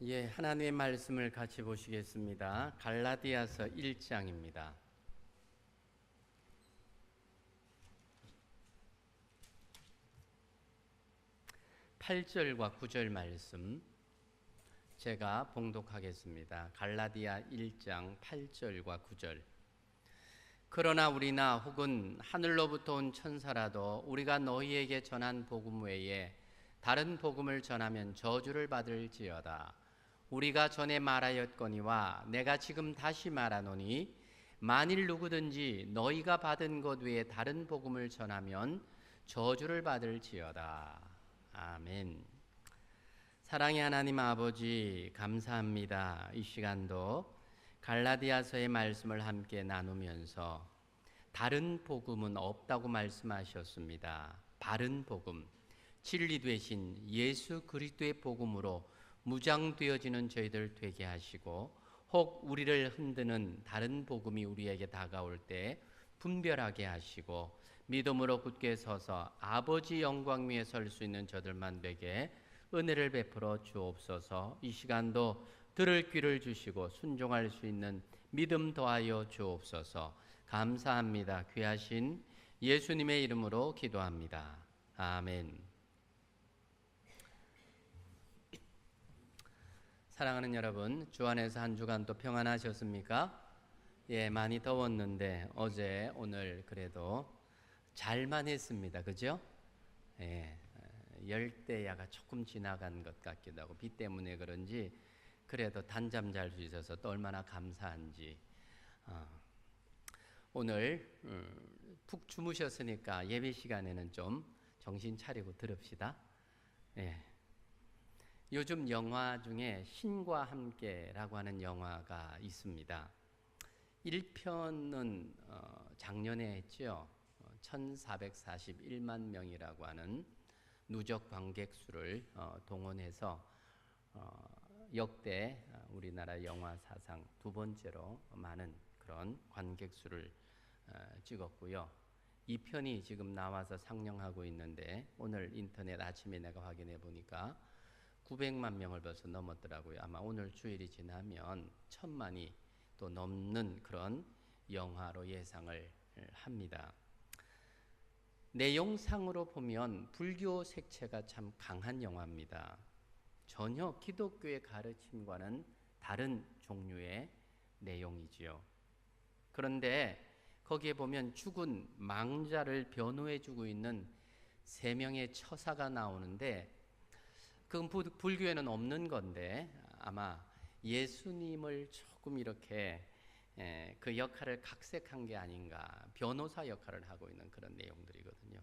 예, 하나님의 말씀을 같이 보시겠습니다. 갈라디아서 1장입니다. 8절과 9절 말씀 제가 봉독하겠습니다. 갈라디아 1장 8절과 9절. 그러나 우리나 혹은 하늘로부터 온 천사라도 우리가 너희에게 전한 복음 외에 다른 복음을 전하면 저주를 받을지어다. 우리가 전에 말하였거니와 내가 지금 다시 말하노니 만일 누구든지 너희가 받은 것 외에 다른 복음을 전하면 저주를 받을지어다. 아멘. 사랑의 하나님 아버지, 감사합니다. 이 시간도 갈라디아서의 말씀을 함께 나누면서 다른 복음은 없다고 말씀하셨습니다. 바른 복음, 진리 되신 예수 그리스도의 복음으로 무장되어지는 저희들 되게 하시고, 혹 우리를 흔드는 다른 복음이 우리에게 다가올 때 분별하게 하시고 믿음으로 굳게 서서 아버지 영광 위에 설 수 있는 저들만 되게 은혜를 베풀어 주옵소서. 이 시간도 들을 귀를 주시고 순종할 수 있는 믿음 더하여 주옵소서. 감사합니다. 귀하신 예수님의 이름으로 기도합니다. 아멘. 사랑하는 여러분, 주 안에서 한 주간 또 평안하셨습니까? 예, 많이 더웠는데 어제 오늘 그래도 잘만 했습니다. 그죠? 예, 열대야가 조금 지나간 것 같기도 하고 비 때문에 그런지 그래도 단잠 잘 수 있어서 또 얼마나 감사한지. 오늘 푹 주무셨으니까 예배 시간에는 좀 정신 차리고 들읍시다. 예. 요즘 영화 중에 신과 함께라고 하는 영화가 있습니다. 1편은 작년에 했죠. 1441만 명이라고 하는 누적 관객 수를 동원해서 역대 우리나라 영화 사상 두 번째로 많은 그런 관객 수를 찍었고요. 2편이 지금 나와서 상영하고 있는데 오늘 인터넷 아침에 내가 확인해 보니까 900만 명을 벌써 넘었더라고요. 아마 오늘 주일이 지나면 1000만이 또 넘는 그런 영화로 예상을 합니다. 내용상으로 보면 불교 색채가 참 강한 영화입니다. 전혀 기독교의 가르침과는 다른 종류의 내용이지요. 그런데 거기에 보면 죽은 망자를 변호해주고 있는 3명의 처사가 나오는데 그건 불교에는 없는 건데 아마 예수님을 조금 이렇게 그 역할을 각색한 게 아닌가, 변호사 역할을 하고 있는 그런 내용들이거든요.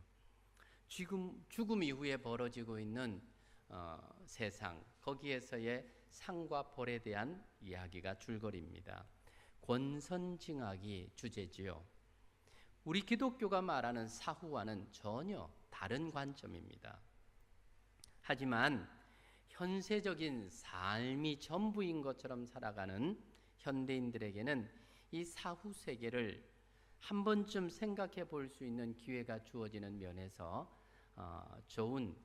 죽음 이후에 벌어지고 있는 세상, 거기에서의 상과 벌에 대한 이야기가 줄거리입니다. 권선징악이 주제지요. 우리 기독교가 말하는 사후와는 전혀 다른 관점입니다. 하지만 현세적인 삶이 전부인 것처럼 살아가는 현대인들에게는 이 사후 세계를 한 번쯤 생각해 볼 수 있는 기회가 주어지는 면에서 좋은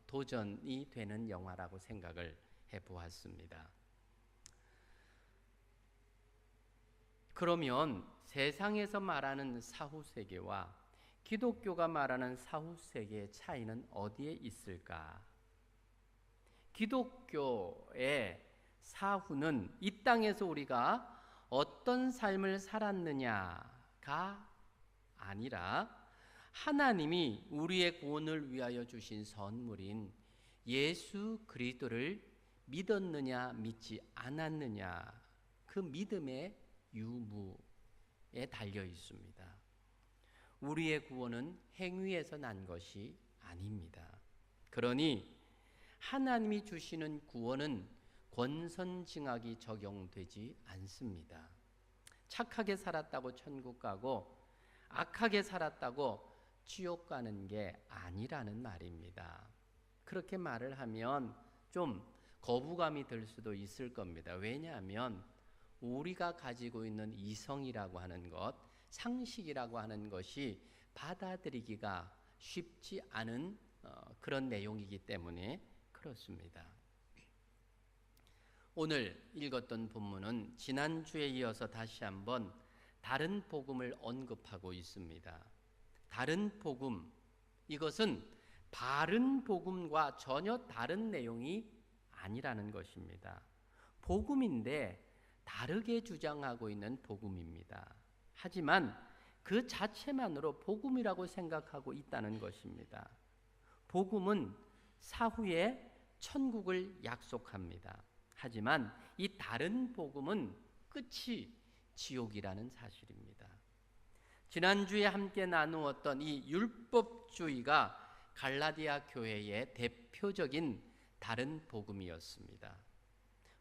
도전이 되는 영화라고 생각을 해보았습니다. 그러면 세상에서 말하는 사후 세계와 기독교가 말하는 사후 세계의 차이는 어디에 있을까? 기독교의 사후는 이 땅에서 우리가 어떤 삶을 살았느냐가 아니라 하나님이 우리의 구원을 위하여 주신 선물인 예수 그리스도를 믿었느냐 믿지 않았느냐, 그 믿음의 유무에 달려 있습니다. 우리의 구원은 행위에서 난 것이 아닙니다. 그러니 하나님이 주시는 구원은 권선징악이 적용되지 않습니다. 착하게 살았다고 천국 가고 악하게 살았다고 지옥 가는 게 아니라는 말입니다. 그렇게 말을 하면 좀 거부감이 들 수도 있을 겁니다. 왜냐하면 우리가 가지고 있는 이성이라고 하는 것, 상식이라고 하는 것이 받아들이기가 쉽지 않은 그런 내용이기 때문에 그렇습니다. 오늘 읽었던 본문은 지난주에 이어서 다시 한번 다른 복음을 언급하고 있습니다. 다른 복음, 이것은 바른 복음과 전혀 다른 내용이 아니라는 것입니다. 복음인데 다르게 주장하고 있는 복음입니다. 하지만 그 자체만으로 복음이라고 생각하고 있다는 것입니다. 복음은 사후에 천국을 약속합니다. 하지만 이 다른 복음은 끝이 지옥이라는 사실입니다. 지난주에 함께 나누었던 이 율법주의가 갈라디아 교회의 대표적인 다른 복음이었습니다.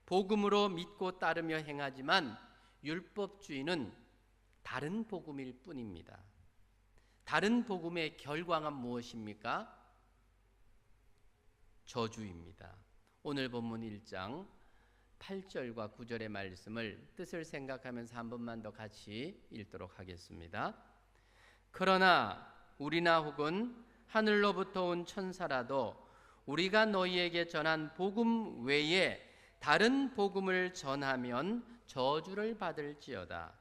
복음으로 믿고 따르며 행하지만 율법주의는 다른 복음일 뿐입니다. 다른 복음의 결과가 무엇입니까? 저주입니다. 오늘 본문 1장 8절과 9절의 말씀을 뜻을 생각하면서 한 번만 더 같이 읽도록 하겠습니다. 그러나 우리나 혹은 하늘로부터 온 천사라도 우리가 너희에게 전한 복음 외에 다른 복음을 전하면 저주를 받을지어다.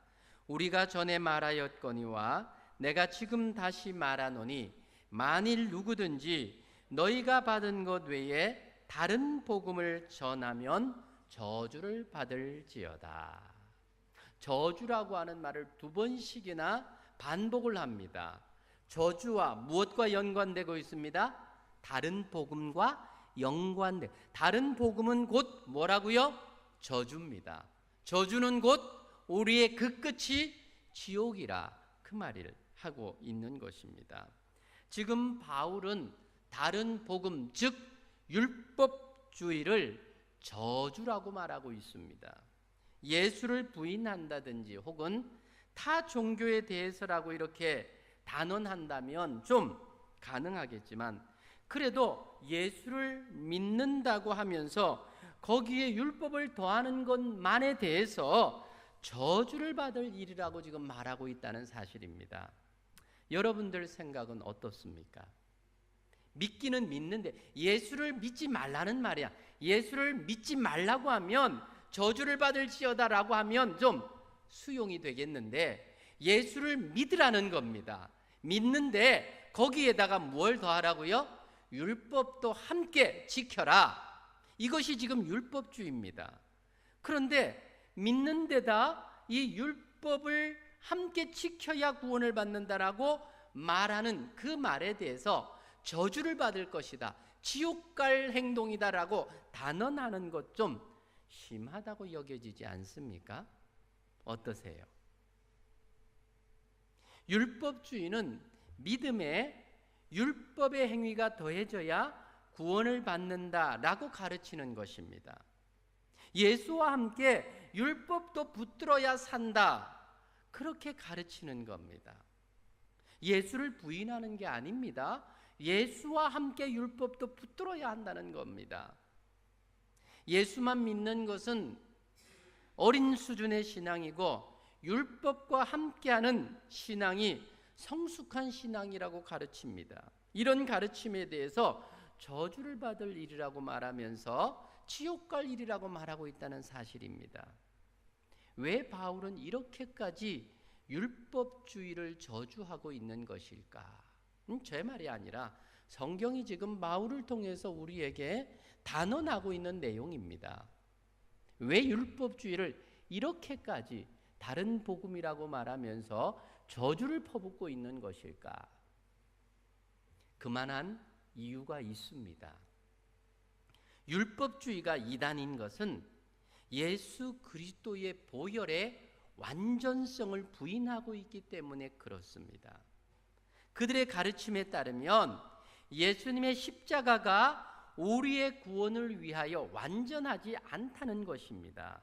우리가 전에 말하였거니와 내가 지금 다시 말하노니 만일 누구든지 너희가 받은 것 외에 다른 복음을 전하면 저주를 받을지어다. 저주라고 하는 말을 2번씩이나 반복을 합니다. 저주와 무엇과 연관되고 있습니다? 다른 복음과 연관돼. 다른 복음은 곧 뭐라고요? 저주입니다. 저주는 곧 우리의 그 끝이 지옥이라 그 말을 하고 있는 것입니다. 지금 바울은 다른 복음, 즉 율법주의를 저주라고 말하고 있습니다. 예수를 부인한다든지 혹은 타 종교에 대해서라고 이렇게 단언한다면 좀 가능하겠지만, 그래도 예수를 믿는다고 하면서 거기에 율법을 더하는 것만에 대해서 저주를 받을 일이라고 지금 말하고 있다는 사실입니다. 여러분들 생각은 어떻습니까? 믿기는 믿는데 예수를 믿지 말라는 말이야. 예수를 믿지 말라고 하면 저주를 받을지어다라고 하면 좀 수용이 되겠는데, 예수를 믿으라는 겁니다. 믿는데 거기에다가 뭘 더하라고요? 율법도 함께 지켜라. 이것이 지금 율법주의입니다. 그런데 믿는 데다 이 율법을 함께 지켜야 구원을 받는다라고 말하는 그 말에 대해서 저주를 받을 것이다, 지옥 갈 행동이다라고 단언하는 것 좀 심하다고 여겨지지 않습니까? 어떠세요? 율법주의는 믿음에 율법의 행위가 더해져야 구원을 받는다라고 가르치는 것입니다. 예수와 함께 율법도 붙들어야 산다, 그렇게 가르치는 겁니다. 예수를 부인하는 게 아닙니다. 예수와 함께 율법도 붙들어야 한다는 겁니다. 예수만 믿는 것은 어린 수준의 신앙이고 율법과 함께하는 신앙이 성숙한 신앙이라고 가르칩니다. 이런 가르침에 대해서 저주를 받을 일이라고 말하면서 지옥 갈 일이라고 말하고 있다는 사실입니다. 왜 바울은 이렇게까지 율법주의를 저주하고 있는 것일까? 제 말이 아니라 성경이 지금 바울을 통해서 우리에게 단언하고 있는 내용입니다. 왜 율법주의를 이렇게까지 다른 복음이라고 말하면서 저주를 퍼붓고 있는 것일까? 그만한 이유가 있습니다. 율법주의가 이단인 것은 예수 그리스도의 보혈의 완전성을 부인하고 있기 때문에 그렇습니다. 그들의 가르침에 따르면 예수님의 십자가가 우리의 구원을 위하여 완전하지 않다는 것입니다.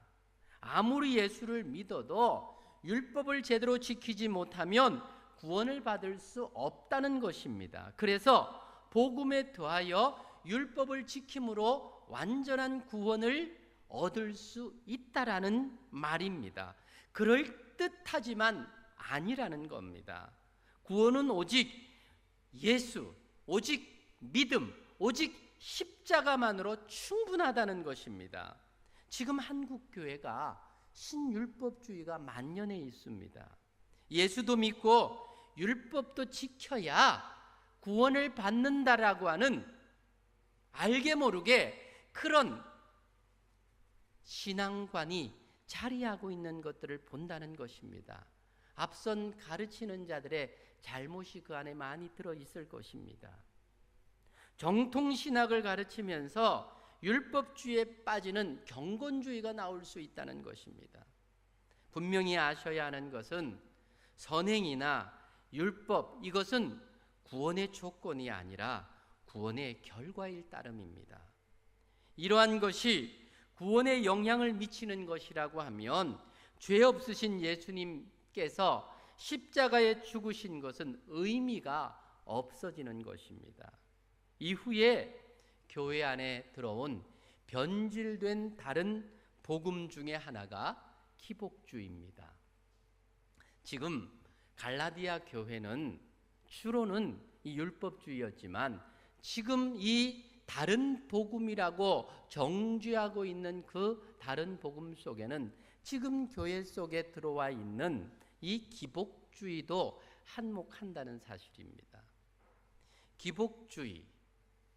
아무리 예수를 믿어도 율법을 제대로 지키지 못하면 구원을 받을 수 없다는 것입니다. 그래서 복음에 더하여 율법을 지킴으로 완전한 구원을 얻을 수 있다라는 말입니다. 그럴듯하지만 아니라는 겁니다. 구원은 오직 예수, 오직 믿음, 오직 십자가만으로 충분하다는 것입니다. 지금 한국 교회가 신율법주의가 만연해 있습니다. 예수도 믿고 율법도 지켜야 구원을 받는다라고 하는 알게 모르게 그런 신앙관이 자리하고 있는 것들을 본다는 것입니다. 앞선 가르치는 자들의 잘못이 그 안에 많이 들어있을 것입니다. 정통신학을 가르치면서 율법주의에 빠지는 경건주의가 나올 수 있다는 것입니다. 분명히 아셔야 하는 것은 선행이나 율법, 이것은 구원의 조건이 아니라 구원의 결과일 따름입니다. 이러한 것이 구원에 영향을 미치는 것이라고 하면 죄 없으신 예수님께서 십자가에 죽으신 것은 의미가 없어지는 것입니다. 이후에 교회 안에 들어온 변질된 다른 복음 중에 하나가 기복주의입니다. 지금 갈라디아 교회는 주로는 이 율법주의였지만 지금 이 다른 복음이라고 정죄하고 있는 그 다른 복음 속에는 지금 교회 속에 들어와 있는 이 기복주의도 한몫한다는 사실입니다. 기복주의,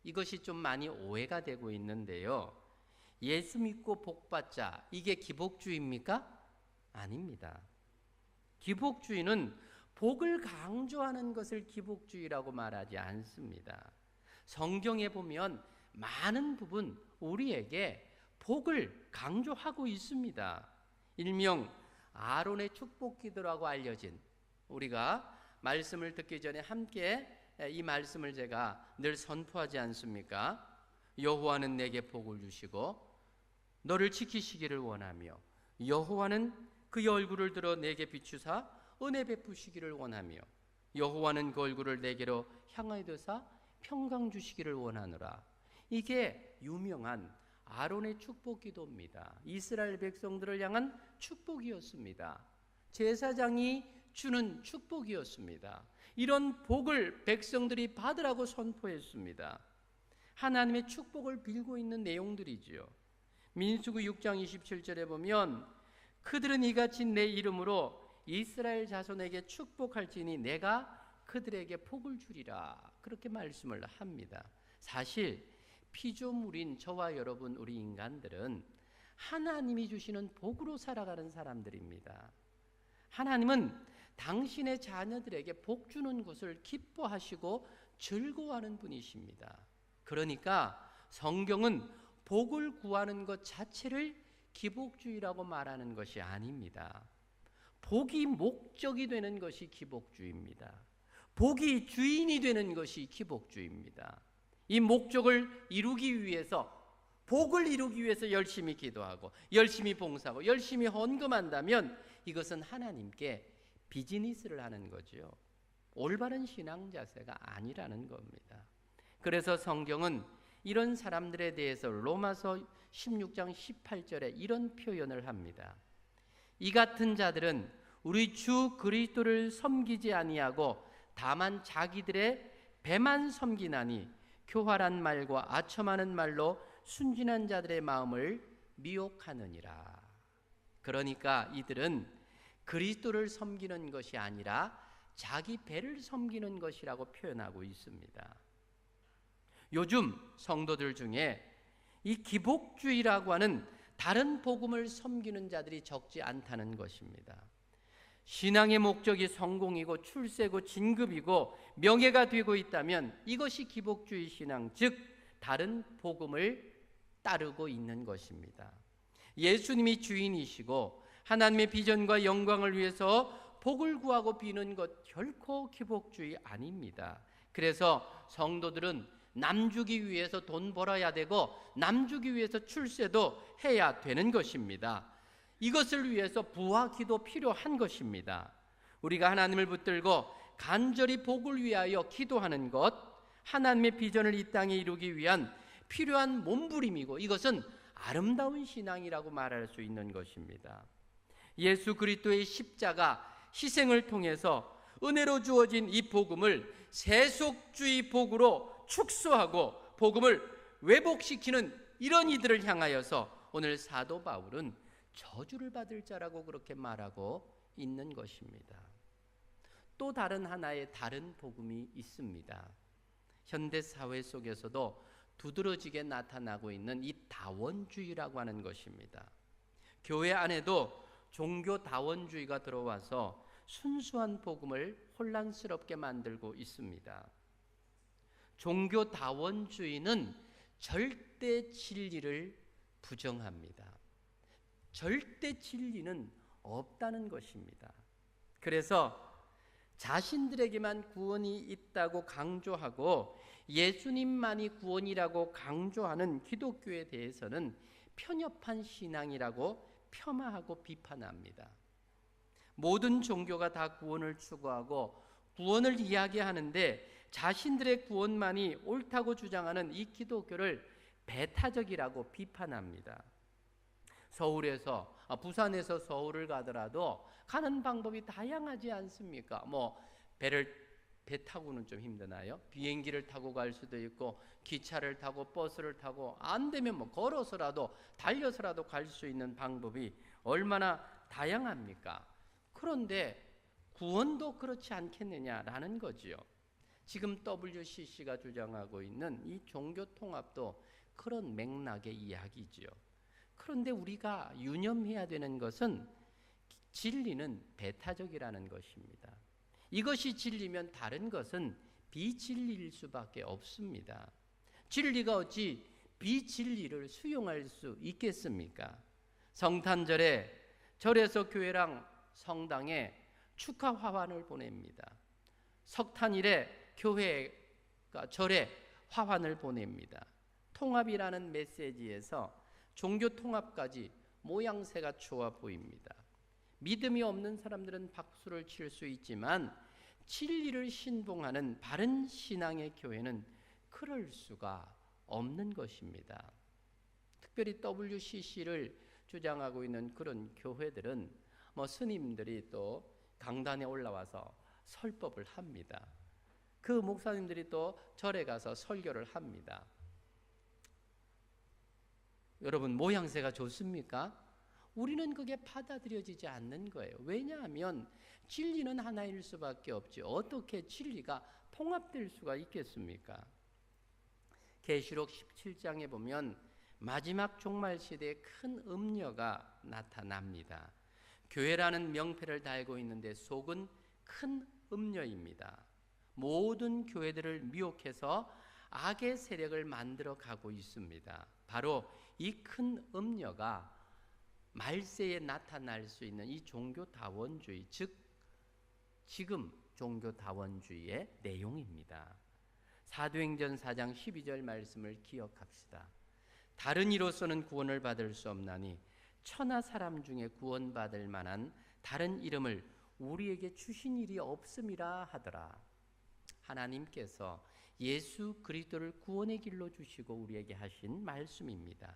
이것이 좀 많이 오해가 되고 있는데요. 예수 믿고 복 받자, 이게 기복주의입니까? 아닙니다. 기복주의는 복을 강조하는 것을 기복주의라고 말하지 않습니다. 성경에 보면 많은 부분 우리에게 복을 강조하고 있습니다. 일명 아론의 축복 기도라고 알려진, 우리가 말씀을 듣기 전에 함께 이 말씀을 제가 늘 선포하지 않습니까? 여호와는 내게 복을 주시고 너를 지키시기를 원하며 여호와는 그의 얼굴을 들어 내게 비추사 은혜 베푸시기를 원하며 여호와는 그 얼굴을 내게로 향하여 두사 평강 주시기를 원하노라. 이게 유명한 아론의 축복 기도입니다. 이스라엘 백성들을 향한 축복이었습니다. 제사장이 주는 축복이었습니다. 이런 복을 백성들이 받으라고 선포했습니다. 하나님의 축복을 빌고 있는 내용들이지요. 민수기 6장 27절에 보면 그들은 이같이 내 이름으로 이스라엘 자손에게 축복할지니 내가 그들에게 복을 주리라, 그렇게 말씀을 합니다. 사실 피조물인 저와 여러분, 우리 인간들은 하나님이 주시는 복으로 살아가는 사람들입니다. 하나님은 당신의 자녀들에게 복 주는 것을 기뻐하시고 즐거워하는 분이십니다. 그러니까 성경은 복을 구하는 것 자체를 기복주의라고 말하는 것이 아닙니다. 복이 목적이 되는 것이 기복주의입니다. 복이 주인이 되는 것이 기복주의입니다. 이 목적을 이루기 위해서, 복을 이루기 위해서 열심히 기도하고 열심히 봉사하고 열심히 헌금한다면 이것은 하나님께 비즈니스를 하는 거죠. 올바른 신앙 자세가 아니라는 겁니다. 그래서 성경은 이런 사람들에 대해서 로마서 16장 18절에 이런 표현을 합니다. 이 같은 자들은 우리 주 그리스도를 섬기지 아니하고 다만 자기들의 배만 섬기나니 교활한 말과 아첨하는 말로 순진한 자들의 마음을 미혹하느니라. 그러니까 이들은 그리스도를 섬기는 것이 아니라 자기 배를 섬기는 것이라고 표현하고 있습니다. 요즘 성도들 중에 이 기복주의라고 하는 다른 복음을 섬기는 자들이 적지 않다는 것입니다. 신앙의 목적이 성공이고 출세고 진급이고 명예가 되고 있다면 이것이 기복주의 신앙, 즉 다른 복음을 따르고 있는 것입니다. 예수님이 주인이시고 하나님의 비전과 영광을 위해서 복을 구하고 비는 것 결코 기복주의 아닙니다. 그래서 성도들은 남 주기 위해서 돈 벌어야 되고 남 주기 위해서 출세도 해야 되는 것입니다. 이것을 위해서 부와 기도 필요한 것입니다. 우리가 하나님을 붙들고 간절히 복을 위하여 기도하는 것, 하나님의 비전을 이 땅에 이루기 위한 필요한 몸부림이고 이것은 아름다운 신앙이라고 말할 수 있는 것입니다. 예수 그리스도의 십자가 희생을 통해서 은혜로 주어진 이 복음을 세속주의 복으로 축소하고 복음을 왜곡시키는 이런 이들을 향하여서 오늘 사도 바울은 저주를 받을 자라고 그렇게 말하고 있는 것입니다. 또 다른 하나의 다른 복음이 있습니다. 현대 사회 속에서도 두드러지게 나타나고 있는 이 다원주의라고 하는 것입니다. 교회 안에도 종교 다원주의가 들어와서 순수한 복음을 혼란스럽게 만들고 있습니다. 종교 다원주의는 절대 진리를 부정합니다. 절대 진리는 없다는 것입니다. 그래서 자신들에게만 구원이 있다고 강조하고 예수님만이 구원이라고 강조하는 기독교에 대해서는 편협한 신앙이라고 폄하하고 비판합니다. 모든 종교가 다 구원을 추구하고 구원을 이야기하는데 자신들의 구원만이 옳다고 주장하는 이 기독교를 배타적이라고 비판합니다. 부산에서 서울을 가더라도 가는 방법이 다양하지 않습니까? 배 타고는 좀 힘드나요? 비행기를 타고 갈 수도 있고 기차를 타고 버스를 타고 안 되면 걸어서라도 달려서라도 갈 수 있는 방법이 얼마나 다양합니까? 그런데 구원도 그렇지 않겠느냐라는 거지요. 지금 WCC가 주장하고 있는 이 종교 통합도 그런 맥락의 이야기지요. 그런데 우리가 유념해야 되는 것은 진리는 배타적이라는 것입니다. 이것이 진리면 다른 것은 비진리일 수밖에 없습니다. 진리가 어찌 비진리를 수용할 수 있겠습니까? 성탄절에 절에서 교회랑 성당에 축하 화환을 보냅니다. 석탄일에 교회가 절에 화환을 보냅니다. 통합이라는 메시지에서 종교 통합까지 모양새가 좋아 보입니다. 믿음이 없는 사람들은 박수를 칠 수 있지만 진리를 신봉하는 바른 신앙의 교회는 그럴 수가 없는 것입니다. 특별히 WCC를 주장하고 있는 그런 교회들은 스님들이 또 강단에 올라와서 설법을 합니다. 그 목사님들이 또 절에 가서 설교를 합니다. 여러분, 모양새가 좋습니까? 우리는 그게 받아들여지지 않는 거예요. 왜냐하면 진리는 하나일 수밖에 없지. 어떻게 진리가 통합될 수가 있겠습니까? 계시록 17장에 보면 마지막 종말 시대에 큰 음녀가 나타납니다. 교회라는 명패를 달고 있는데 속은 큰 음녀입니다. 모든 교회들을 미혹해서 악의 세력을 만들어 가고 있습니다. 바로 이 큰 음녀가 말세에 나타날 수 있는 이 종교다원주의, 즉 지금 종교다원주의의 내용입니다. 사도행전 4장 12절 말씀을 기억합시다. 다른 이로서는 구원을 받을 수 없나니 천하 사람 중에 구원받을 만한 다른 이름을 우리에게 주신 일이 없음이라 하더라. 하나님께서 예수 그리스도를 구원의 길로 주시고 우리에게 하신 말씀입니다.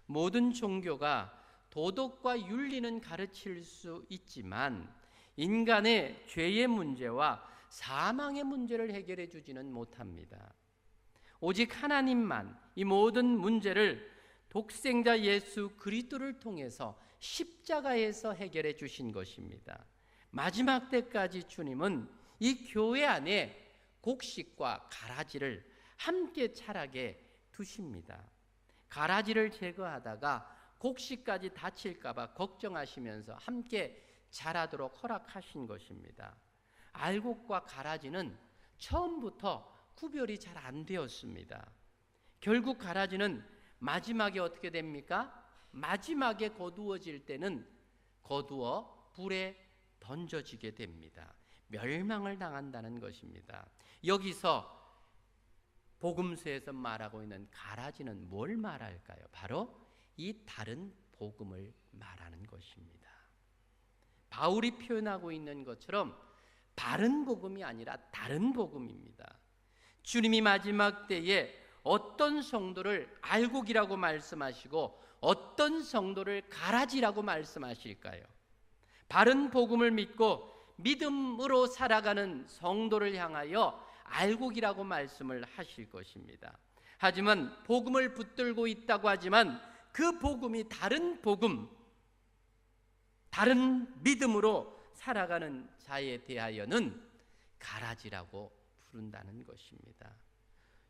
모든 종교가 도덕과 윤리는 가르칠 수 있지만 인간의 죄의 문제와 사망의 문제를 해결해 주지는 못합니다. 오직 하나님만 이 모든 문제를 독생자 예수 그리스도를 통해서 십자가에서 해결해 주신 것입니다. 마지막 때까지 주님은 이 교회 안에 곡식과 가라지를 함께 자라게 두십니다. 가라지를 제거하다가 곡식까지 다칠까 봐 걱정하시면서 함께 자라도록 허락하신 것입니다. 알곡과 가라지는 처음부터 구별이 잘 안 되었습니다. 결국 가라지는 마지막에 어떻게 됩니까? 마지막에 거두어질 때는 거두어 불에 던져지게 됩니다. 멸망을 당한다는 것입니다. 여기서 복음서에서 말하고 있는 가라지는 뭘 말할까요? 바로 이 다른 복음을 말하는 것입니다. 바울이 표현하고 있는 것처럼 바른 복음이 아니라 다른 복음입니다. 주님이 마지막 때에 어떤 성도를 알곡이라고 말씀하시고 어떤 성도를 가라지라고 말씀하실까요? 바른 복음을 믿고 믿음으로 살아가는 성도를 향하여 알곡이라고 말씀을 하실 것입니다. 하지만 복음을 붙들고 있다고 하지만 그 복음이 다른 복음, 다른 믿음으로 살아가는 자에 대하여는 가라지라고 부른다는 것입니다.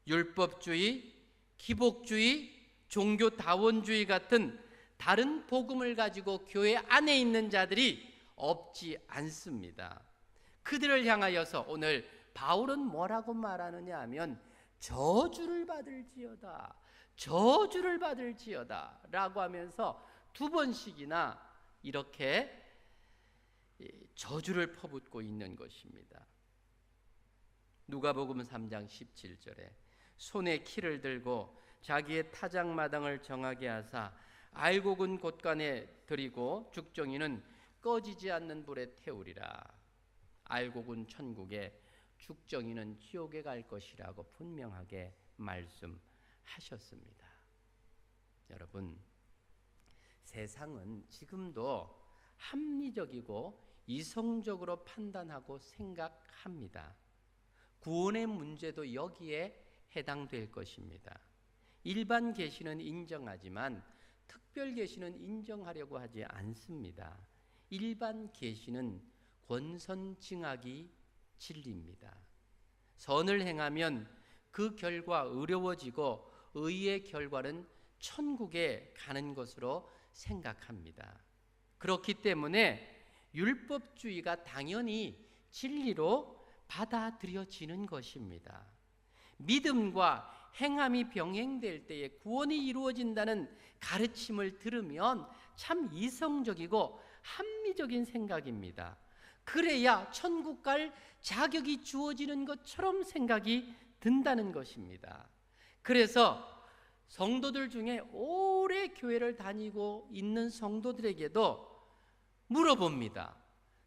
율법주의, 기복주의, 종교다원주의 같은 다른 복음을 가지고 교회 안에 있는 자들이 없지 않습니다. 그들을 향하여서 오늘 바울은 뭐라고 말하느냐 하면 저주를 받을지어다, 저주를 받을지어다 라고 하면서 두 번씩이나 이렇게 저주를 퍼붓고 있는 것입니다. 누가복음 3장 17절에 손에 키를 들고 자기의 타작마당을 정하게 하사 알곡은 곳간에 들이고 죽정이는 꺼지지 않는 불에 태우리라. 알곡은 천국에, 죽정이는 지옥에 갈 것이라고 분명하게 말씀하셨습니다. 여러분, 세상은 지금도 합리적이고 이성적으로 판단하고 생각합니다. 구원의 문제도 여기에 해당될 것입니다. 일반 계시는 인정하지만 특별 계시는 인정하려고 하지 않습니다. 일반 계시는 권선징악이 진리입니다. 선을 행하면 그 결과 의로워지고 의의 결과는 천국에 가는 것으로 생각합니다. 그렇기 때문에 율법주의가 당연히 진리로 받아들여지는 것입니다. 믿음과 행함이 병행될 때에 구원이 이루어진다는 가르침을 들으면 참 이성적이고 합리적인 생각입니다. 그래야 천국 갈 자격이 주어지는 것처럼 생각이 든다는 것입니다. 그래서 성도들 중에 오래 교회를 다니고 있는 성도들에게도 물어봅니다.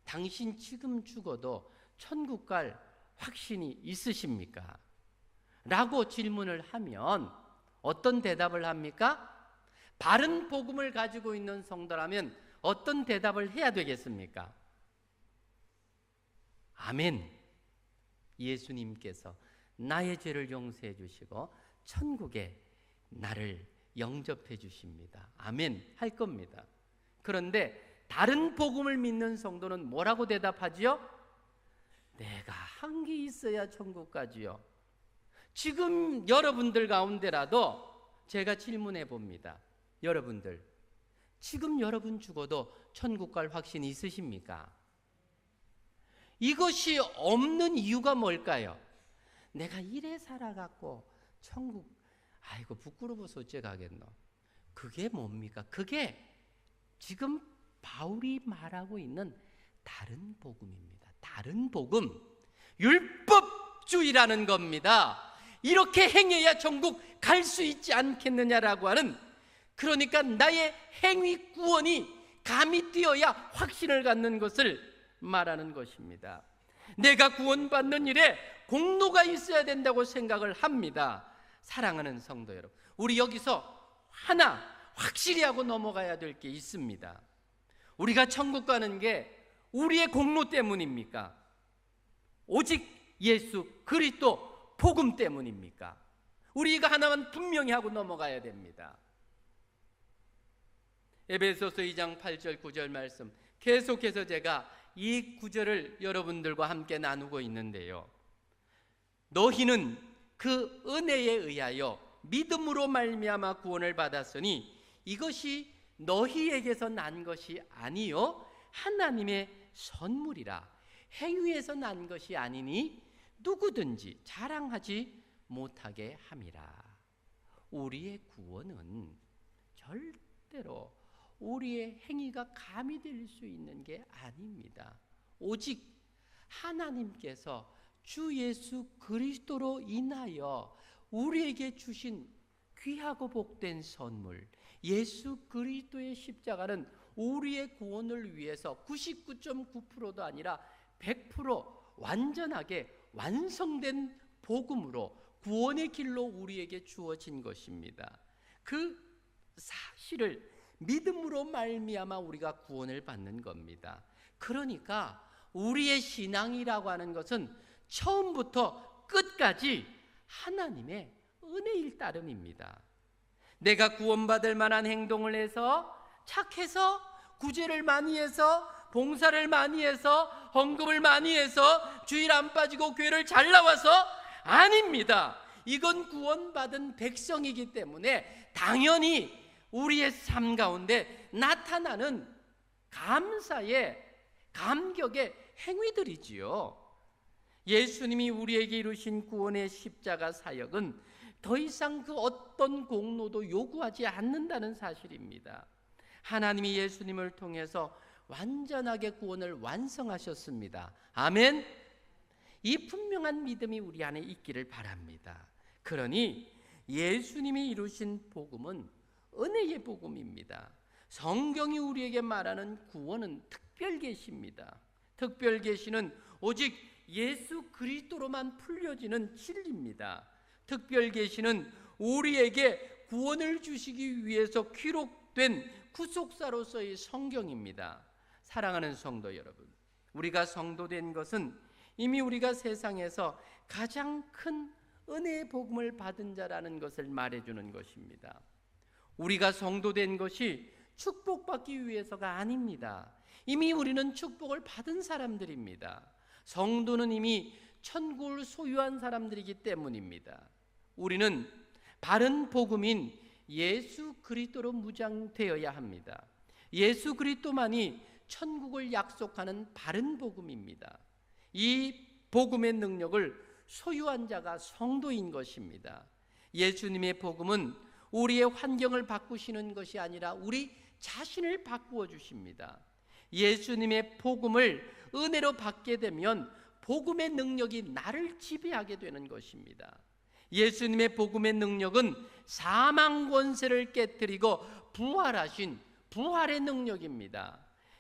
당신 지금 죽어도 천국 갈 확신이 있으십니까? 라고 질문을 하면 어떤 대답을 합니까? 바른 복음을 가지고 있는 성도라면 어떤 대답을 해야 되겠습니까? 아멘. 예수님께서 나의 죄를 용서해 주시고 천국에 나를 영접해 주십니다. 아멘 할 겁니다. 그런데 다른 복음을 믿는 성도는 뭐라고 대답하지요? 내가 한 게 있어야 천국 가지요. 지금 여러분들 가운데라도 제가 질문해 봅니다. 여러분들, 지금 여러분 죽어도 천국 갈 확신 있으십니까? 이것이 없는 이유가 뭘까요? 내가 이래 살아갖고 천국, 아이고 부끄러워서 어째 가겠노? 그게 뭡니까? 그게 지금 바울이 말하고 있는 다른 복음입니다. 다른 복음, 율법주의라는 겁니다. 이렇게 행해야 천국 갈 수 있지 않겠느냐라고 하는, 그러니까 나의 행위 구원이 감이 뛰어야 확신을 갖는 것을 말하는 것입니다. 내가 구원받는 일에 공로가 있어야 된다고 생각을 합니다. 사랑하는 성도 여러분, 우리 여기서 하나 확실히 하고 넘어가야 될 게 있습니다. 우리가 천국 가는 게 우리의 공로 때문입니까? 오직 예수 그리스도 복음 때문입니까? 우리가 하나만 분명히 하고 넘어가야 됩니다. 에베소서 2장 8절 9절 말씀, 계속해서 제가 이 구절을 여러분들과 함께 나누고 있는데요. 너희는 그 은혜에 의하여 믿음으로 말미암아 구원을 받았으니 이것이 너희에게서 난 것이 아니요 하나님의 선물이라. 행위에서 난 것이 아니니 누구든지 자랑하지 못하게 함이라. 우리의 구원은 절대로 우리의 행위가 가미될 수 있는 게 아닙니다. 오직 하나님께서 주 예수 그리스도로 인하여 우리에게 주신 귀하고 복된 선물, 예수 그리스도의 십자가는 우리의 구원을 위해서 99.9%도 아니라 100% 완전하게 완성된 복음으로 구원의 길로 우리에게 주어진 것입니다. 그 사실을 믿음으로 말미암아 우리가 구원을 받는 겁니다. 그러니까 우리의 신앙이라고 하는 것은 처음부터 끝까지 하나님의 은혜일 따름입니다. 내가 구원받을 만한 행동을 해서, 착해서, 구제를 많이 해서, 봉사를 많이 해서, 헌금을 많이 해서, 주일 안 빠지고 교회를 잘 나와서, 아닙니다. 이건 구원받은 백성이기 때문에 당연히 우리의 삶 가운데 나타나는 감사의, 감격의 행위들이지요. 예수님이 우리에게 이루신 구원의 십자가 사역은 더 이상 그 어떤 공로도 요구하지 않는다는 사실입니다. 하나님이 예수님을 통해서 완전하게 구원을 완성하셨습니다. 아멘. 이 분명한 믿음이 우리 안에 있기를 바랍니다. 그러니 예수님이 이루신 복음은 은혜의 복음입니다. 성경이 우리에게 말하는 구원은 특별 계시입니다. 특별 계시는 오직 예수 그리스도로만 풀려지는 진리입니다. 특별 계시는 우리에게 구원을 주시기 위해서 기록된 구속사로서의 성경입니다. 사랑하는 성도 여러분, 우리가 성도된 것은 이미 우리가 세상에서 가장 큰 은혜의 복음을 받은 자라는 것을 말해주는 것입니다. 우리가 성도된 것이 축복받기 위해서가 아닙니다. 이미 우리는 축복을 받은 사람들입니다. 성도는 이미 천국을 소유한 사람들이기 때문입니다. 우리는 바른 복음인 예수 그리스도로 무장되어야 합니다. 예수 그리스도만이 천국을 약속하는 바른 복음입니다. 이 복음의 능력을 소유한 자가 성도인 것입니다. 예수님의 복음은 우리의 환경을 바꾸시는 것이 아니라 우리 자신을 바꾸어 주십니다. 예수님의 복음을 은혜로 받게 되면 복음의 능력이 나를 지배하게 되는 것입니다. 예수님의 복음의 능력은 사망 권세를 깨뜨리고 부활하신 부활의 능력입니다.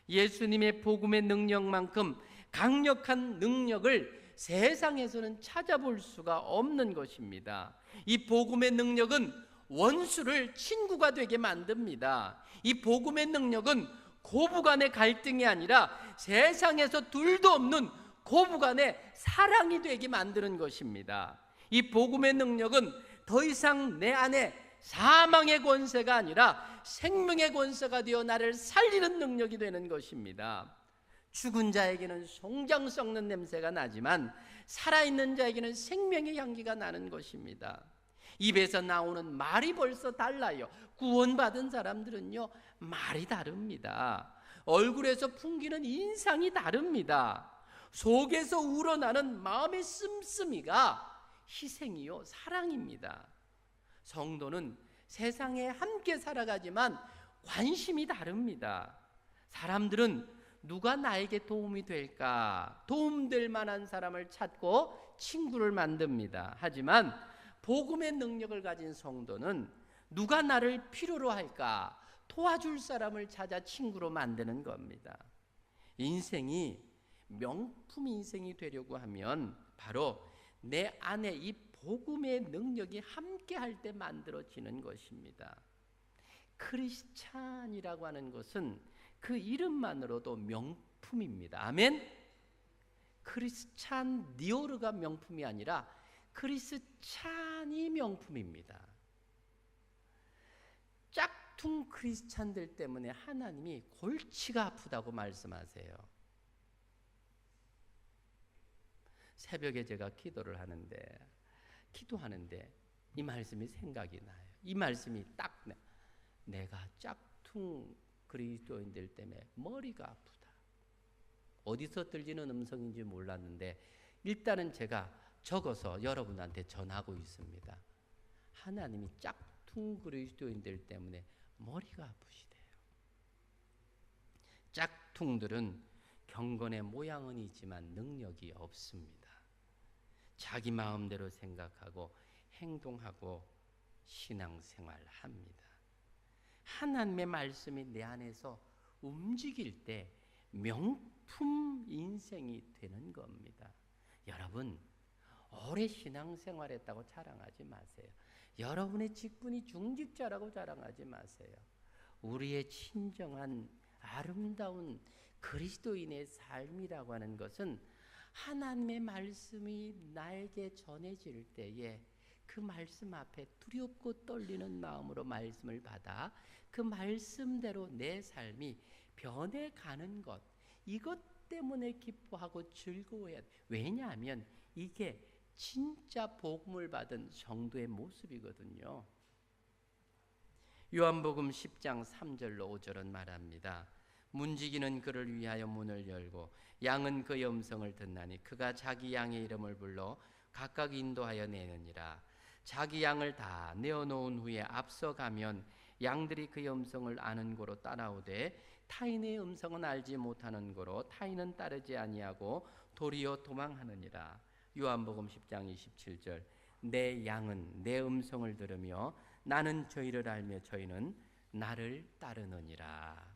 예수님의 복음의 능력만큼 강력한 능력을 세상에서는 찾아볼 수가 없는 것입니다. 이 복음의 능력은 원수를 친구가 되게 만듭니다. 이 복음의 능력은 고부간의 갈등이 아니라 세상에서 둘도 없는 고부간의 사랑이 되게 만드는 것입니다. 이 복음의 능력은 더 이상 내 안에 사망의 권세가 아니라 생명의 권세가 되어 나를 살리는 능력이 되는 것입니다. 죽은 자에게는 송장 썩는 냄새가 나지만 살아있는 자에게는 생명의 향기가 나는 것입니다. 입에서 나오는 말이 벌써 달라요. 구원받은 사람들은요, 말이 다릅니다. 얼굴에서 풍기는 인상이 다릅니다. 속에서 우러나는 마음의 씀씀이가 희생이요, 사랑입니다. 성도는 세상에 함께 살아가지만 관심이 다릅니다. 사람들은 누가 나에게 도움이 될까, 도움될 만한 사람을 찾고 친구를 만듭니다. 하지만 복음의 능력을 가진 성도는 누가 나를 필요로 할까, 도와줄 사람을 찾아 친구로 만드는 겁니다. 인생이 명품 인생이 되려고 하면 바로 내 안에 이 복음의 능력이 함께 할 때 만들어지는 것입니다. 크리스찬이라고 하는 것은 그 이름만으로도 명품입니다. 아멘. 크리스찬 디오르가 명품이 아니라 크리스찬이 명품입니다. 짝퉁 크리스찬들 때문에 하나님이 골치가 아프다고 말씀하세요. 새벽에 제가 기도하는데 이 말씀이 생각이 나요. 이 말씀이 딱 내가 짝퉁 그리스도인들 때문에 머리가 아프다. 어디서 들리는 음성인지 몰랐는데 일단은 제가 적어서 여러분한테 전하고 있습니다. 하나님이 짝퉁 그리스도인들 때문에 머리가 아프시대요. 짝퉁들은 경건의 모양은 있지만 능력이 없습니다. 자기 마음대로 생각하고 행동하고 신앙생활합니다. 하나님의 말씀이 내 안에서 움직일 때 명품 인생이 되는 겁니다. 여러분, 오래 신앙생활했다고 자랑하지 마세요. 여러분의 직분이 중직자라고 자랑하지 마세요. 우리의 친정한 아름다운 그리스도인의 삶이라고 하는 것은 하나님의 말씀이 나에게 전해질 때에 그 그 말씀 앞에 두렵고 떨리는 마음으로 말씀을 받아 그 말씀대로 내 삶이 변해가는 것, 이것 때문에 기뻐하고 즐거워야 돼. 왜냐하면 이게 진짜 복음을 받은 성도의 모습이거든요. 요한복음 10장 3절로 5절은 말합니다. 문지기는 그를 위하여 문을 열고 양은 그의 음성을 듣나니 그가 자기 양의 이름을 불러 각각 인도하여 내느니라. 자기 양을 다 내어놓은 후에 앞서가면 양들이 그의 음성을 아는 고로 따라오되 타인의 음성은 알지 못하는 고로 타인은 따르지 아니하고 도리어 도망하느니라. 요한복음 10장 27절 내 양은 내 음성을 들으며 나는 저희를 알며 저희는 나를 따르느니라.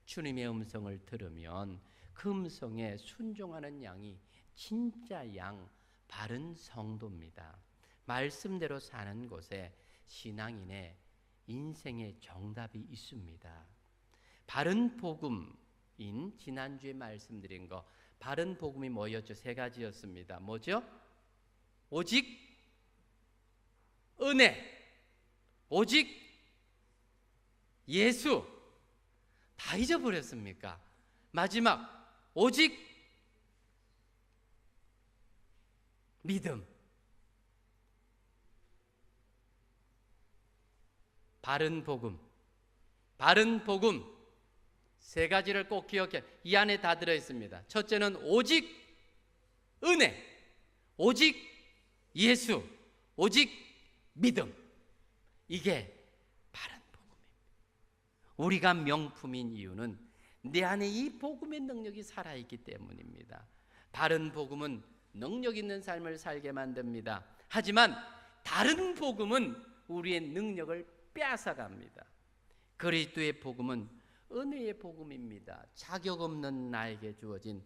주님의 음성을 들으면 그 음성에 순종하는 양이 진짜 양, 바른 성도입니다. 말씀대로 사는 곳에 신앙인의 인생의 정답이 있습니다. 바른 복음인 지난주에 말씀드린 거, 바른 복음이 뭐였죠? 세 가지였습니다. 뭐죠? 오직 은혜, 오직 예수. 다 잊어버렸습니까? 마지막 오직 믿음. 바른 복음, 바른 복음 세 가지를 꼭 기억해. 이 안에 다 들어있습니다. 첫째는 오직 은혜, 오직 예수, 오직 믿음. 이게 바른 복음입니다. 우리가 명품인 이유는 내 안에 이 복음의 능력이 살아있기 때문입니다. 바른 복음은 능력 있는 삶을 살게 만듭니다. 하지만 다른 복음은 우리의 능력을 빼앗아갑니다. 그리스도의 복음은 은혜의 복음입니다. 자격 없는 나에게 주어진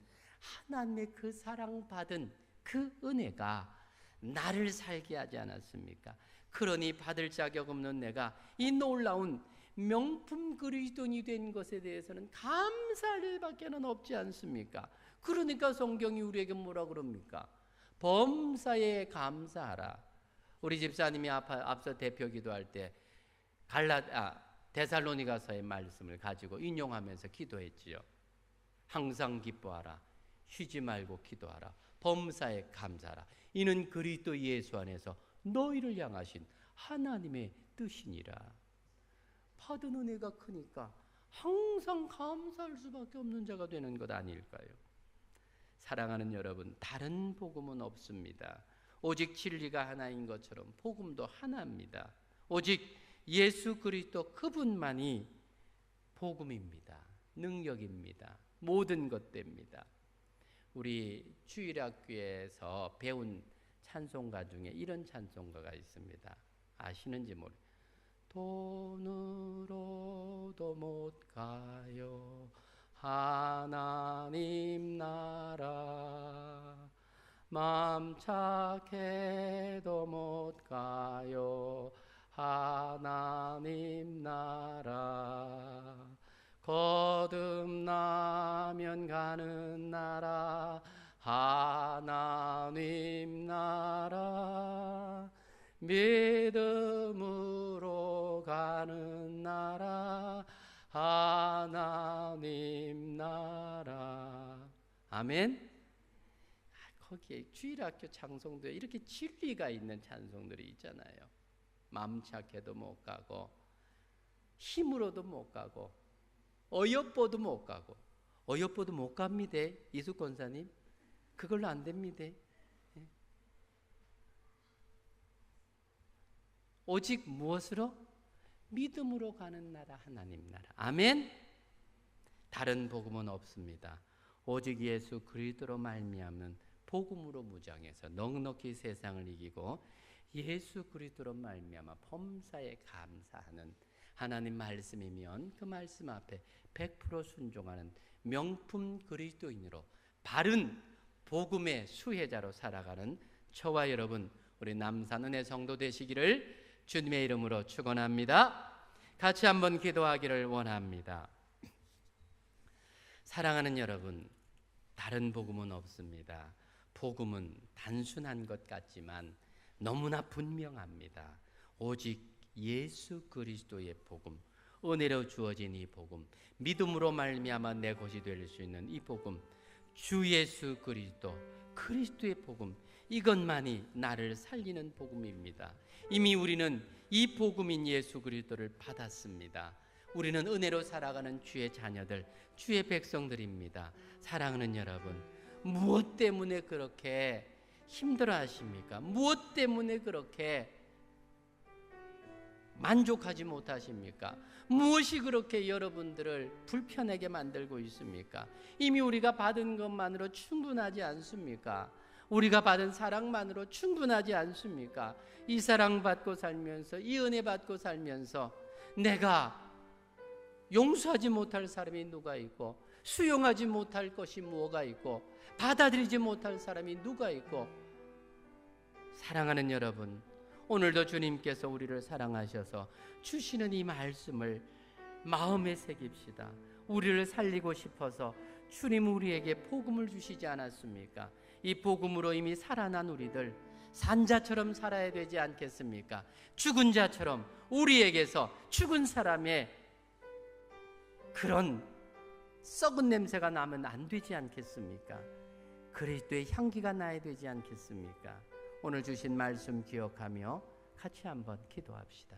하나님의 그 사랑받은 그 은혜가 나를 살게 하지 않았습니까? 그러니 받을 자격 없는 내가 이 놀라운 명품 그리스도인이 된 것에 대해서는 감사할 일밖에는 없지 않습니까? 그러니까 성경이 우리에게 뭐라 그럽니까? 범사에 감사하라. 우리 집사님이 앞서 대표 기도할 때 데살로니가서의 말씀을 가지고 인용하면서 기도했지요. 항상 기뻐하라. 쉬지 말고 기도하라. 범사에 감사하라. 이는 그리스도 예수 안에서 너희를 향하신 하나님의 뜻이니라. 받은 은혜가 크니까 항상 감사할 수밖에 없는 자가 되는 것 아닐까요? 사랑하는 여러분, 다른 복음은 없습니다. 오직 진리가 하나인 것처럼 복음도 하나입니다. 오직 예수 그리스도 그분만이 복음입니다. 능력입니다. 모든 것입니다. 우리 주일학교에서 배운 찬송가 중에 이런 찬송가가 있습니다. 아시는지 모르겠어요. 돈으로도 못 가요 하나님 나라, 마음 착해도 못 가요 하나님 나라, 거듭나면 가는 나라 하나님 나라, 믿음으로 가는 나라 하나님 나라. 아멘. 거기에 주일학교 찬송도에 이렇게 진리가 있는 찬송들이 있잖아요. 마음 착해도 못 가고, 힘으로도 못 가고, 어여뻐도 못 가고. 어여뻐도 못 갑니다. 이수 권사님, 그걸로 안 됩니다. 오직 무엇으로? 믿음으로 가는 나라 하나님 나라. 아멘. 다른 복음은 없습니다. 오직 예수 그리스도로 말미암는 복음으로 무장해서 넉넉히 세상을 이기고 예수 그리스도로 말미암아 범사에 감사하는 하나님 말씀이면 그 말씀 앞에 100% 순종하는 명품 그리스도인으로 바른 복음의 수혜자로 살아가는 저와 여러분, 우리 남산은혜 성도 되시기를 주님의 이름으로 축원합니다. 같이 한번 기도하기를 원합니다. 사랑하는 여러분, 다른 복음은 없습니다. 복음은 단순한 것 같지만 너무나 분명합니다. 오직 예수 그리스도의 복음, 은혜로 주어진 이 복음, 믿음으로 말미암아 내 것이 될 수 있는 이 복음, 주 예수 그리스도, 그리스도의 복음, 이것만이 나를 살리는 복음입니다. 이미 우리는 이 복음인 예수 그리스도를 받았습니다. 우리는 은혜로 살아가는 주의 자녀들, 주의 백성들입니다. 사랑하는 여러분, 무엇 때문에 그렇게 힘들어 하십니까? 무엇 때문에 그렇게 만족하지 못하십니까? 무엇이 그렇게 여러분들을 불편하게 만들고 있습니까? 이미 우리가 받은 것만으로 충분하지 않습니까? 우리가 받은 사랑만으로 충분하지 않습니까? 이 사랑 받고 살면서, 이 은혜 받고 살면서 내가 용서하지 못할 사람이 누가 있고, 수용하지 못할 것이 무엇가 있고, 받아들이지 못할 사람이 누가 있고. 사랑하는 여러분, 오늘도 주님께서 우리를 사랑하셔서 주시는 이 말씀을 마음에 새깁시다. 우리를 살리고 싶어서 주님 우리에게 복음을 주시지 않았습니까? 이 복음으로 이미 살아난 우리들, 산자처럼 살아야 되지 않겠습니까? 죽은 자처럼 우리에게서 죽은 사람의 그런 썩은 냄새가 나면 안 되지 않겠습니까? 그리스도의 향기가 나야 되지 않겠습니까? 오늘 주신 말씀 기억하며 같이 한번 기도합시다.